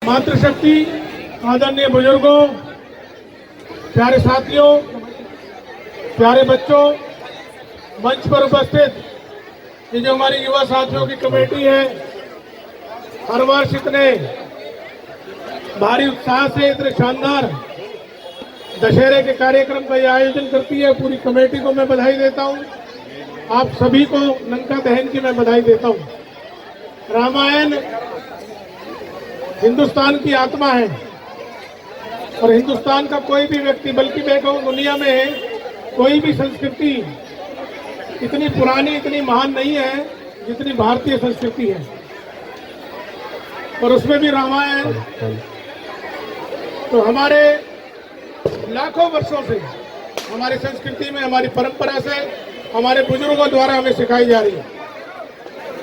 मातृशक्ति, आदरणीय बुजुर्गों, प्यारे साथियों, प्यारे बच्चों, मंच पर उपस्थित ये जो हमारी युवा साथियों की कमेटी है, हर वर्ष इतने भारी उत्साह से इतने शानदार दशहरे के कार्यक्रम का ये आयोजन करती है। पूरी कमेटी को मैं बधाई देता हूँ। आप सभी को लंका दहन की मैं बधाई देता हूँ। रामायण हिंदुस्तान की आत्मा है और हिंदुस्तान का कोई भी व्यक्ति, बल्कि मैं कहूँ दुनिया में कोई भी संस्कृति इतनी पुरानी, इतनी महान नहीं है जितनी भारतीय संस्कृति है। और उसमें भी रामायण तो हमारे लाखों वर्षों से हमारी संस्कृति में, हमारी परंपरा से, हमारे बुजुर्गों द्वारा हमें सिखाई जा रही है।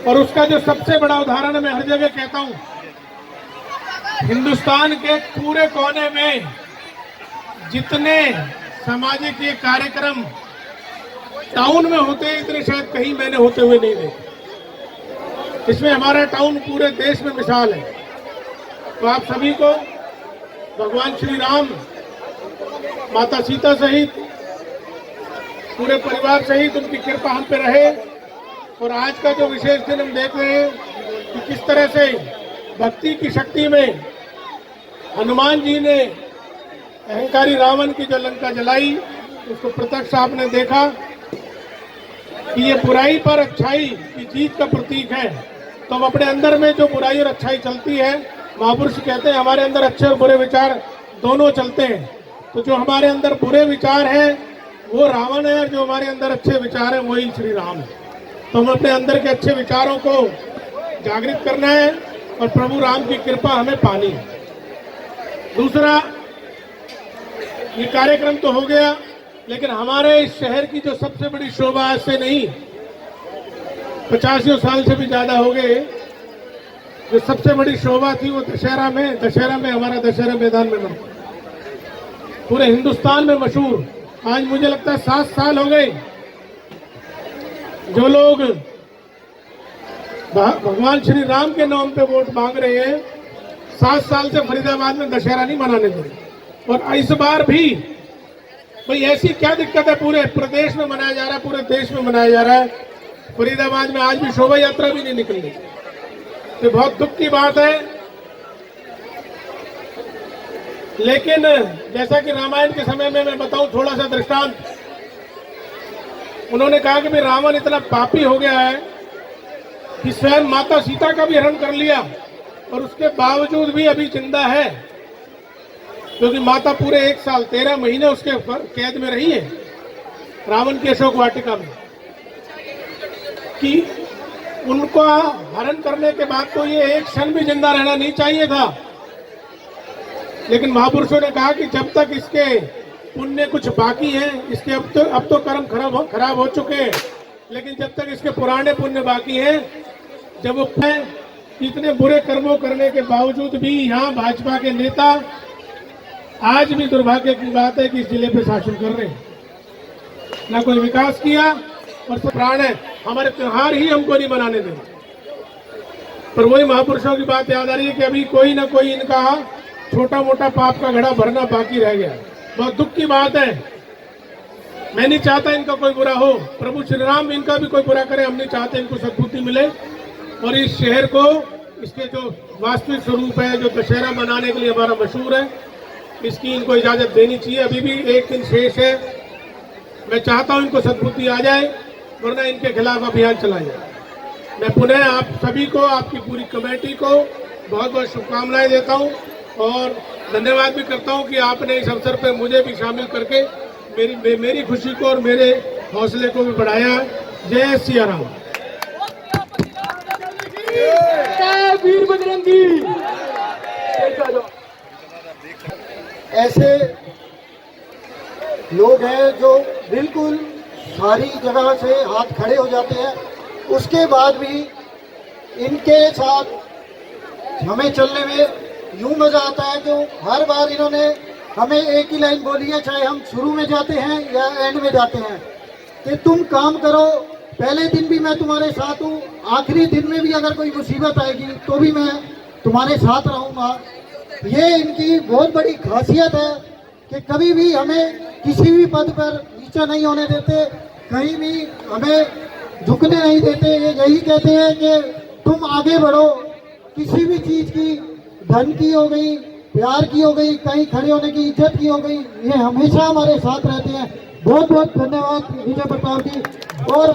और उसका जो सबसे बड़ा उदाहरण मैं हर जगह कहता हूँ, हिंदुस्तान के पूरे कोने में जितने सामाजिक ये कार्यक्रम टाउन में होते हैं, इतने शायद कहीं मैंने होते हुए नहीं देखे। इसमें हमारा टाउन पूरे देश में मिसाल है। तो आप सभी को भगवान श्री राम, माता सीता सहित पूरे परिवार सहित उनकी कृपा हम पे रहे। और आज का जो विशेष दिन हम देख रहे हैं कि किस तरह से भक्ति की शक्ति में हनुमान जी ने अहंकारी रावण की जो लंका जलाई, उसको प्रत्यक्ष आपने देखा कि ये बुराई पर अच्छाई की जीत का प्रतीक है। तो हम अपने अंदर में जो बुराई और अच्छाई चलती है, महापुरुष कहते हैं हमारे अंदर अच्छे और बुरे विचार दोनों चलते हैं। तो जो हमारे अंदर बुरे विचार हैं वो रावण है, और जो हमारे अंदर अच्छे विचार हैं वही श्री राम है। तो हम अपने अंदर के अच्छे विचारों को जागृत करना है और प्रभु राम की कृपा हमें पानी है। दूसरा, ये कार्यक्रम तो हो गया, लेकिन हमारे इस शहर की जो सबसे बड़ी शोभा, आज से नहीं 50 साल से भी ज्यादा हो गए, जो सबसे बड़ी शोभा थी वो दशहरा में हमारा दशहरा मैदान में बना, पूरे हिंदुस्तान में मशहूर। आज मुझे लगता है 7 साल हो गए जो लोग भगवान श्री राम के नाम पे वोट मांग रहे हैं, 7 साल से फरीदाबाद में दशहरा नहीं मनाने दे रहे। और इस बार भी भाई ऐसी क्या दिक्कत है, पूरे प्रदेश में मनाया जा रहा है, पूरे देश में मनाया जा रहा है, फरीदाबाद में आज भी शोभा यात्रा भी नहीं निकल रही। ये बहुत दुख की बात है। लेकिन जैसा कि रामायण के समय में मैं बताऊं थोड़ा सा दृष्टांत, उन्होंने कहा कि भाई रावण इतना पापी हो गया है कि स्वयं माता सीता का भी हरण कर लिया और उसके बावजूद भी अभी जिंदा है, क्योंकि माता पूरे 1 साल 13 महीने उसके कैद में रही है रावण की अशोक वाटिका में। कि उनको हरण करने के बाद तो ये एक क्षण भी जिंदा रहना नहीं चाहिए था, लेकिन महापुरुषों ने कहा कि जब तक इसके पुण्य कुछ बाकी है, इसके अब तो कर्म खराब हो चुके हैं, लेकिन जब तक इसके पुराने पुण्य बाकी हैं, जब वो इतने बुरे कर्मों करने के बावजूद भी यहाँ भाजपा के नेता आज भी, दुर्भाग्य की बात है कि इस जिले पे शासन कर रहे हैं, ना कोई विकास किया और सब प्राण है, हमारे त्योहार ही हमको नहीं मनाने दे। पर वही महापुरुषों की बात याद आ रही है कि अभी कोई ना कोई इनका छोटा मोटा पाप का घड़ा भरना बाकी रह गया। बहुत दुख की बात है। मैं नहीं चाहता इनका कोई बुरा हो, प्रभु श्री राम इनका भी कोई बुरा करे, हम नहीं चाहते, इनको सद्बुद्धि मिले और इस शहर को, इसके जो वास्तविक स्वरूप है, जो दशहरा मनाने के लिए हमारा मशहूर है, इसकी इनको इजाजत देनी चाहिए। अभी भी 1 दिन शेष है। मैं चाहता हूं इनको सद्बुद्धि आ जाए, वरना इनके खिलाफ अभियान चलाया जाए। मैं पुनः आप सभी को, आपकी पूरी कमेटी को बहुत बहुत शुभकामनाएं देता हूं और धन्यवाद भी करता हूं कि आपने इस अवसर पर मुझे भी शामिल करके मेरी खुशी को और मेरे हौसले को भी बढ़ाया। जय सिया राम। जय वीर बजरंगी। ऐसे लोग हैं जो बिल्कुल सारी जगह से हाथ खड़े हो जाते हैं, उसके बाद भी इनके साथ हमें चलने में यूं मजा आता है कि हर बार इन्होंने हमें एक ही लाइन बोली है, चाहे हम शुरू में जाते हैं या एंड में जाते हैं, कि तुम काम करो, पहले दिन भी मैं तुम्हारे साथ हूँ, आखिरी दिन में भी अगर कोई मुसीबत आएगी तो भी मैं तुम्हारे साथ रहूँगा। ये इनकी बहुत बड़ी खासियत है कि कभी भी हमें किसी भी पद पर नीचा नहीं होने देते, कहीं भी हमें झुकने नहीं देते। ये यही कहते हैं कि तुम आगे बढ़ो, किसी भी चीज की, धन की हो गई, प्यार की हो गई, कहीं खड़े होने की, इज्जत की हो गई, ये हमेशा हमारे साथ रहते हैं। बहुत बहुत धन्यवाद विजय प्रताप जी। और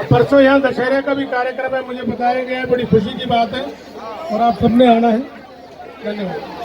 परसों यहाँ दशहरे का भी कार्यक्रम है, मुझे बताया गया है, बड़ी खुशी की बात है और आप सबने आना है। धन्यवाद।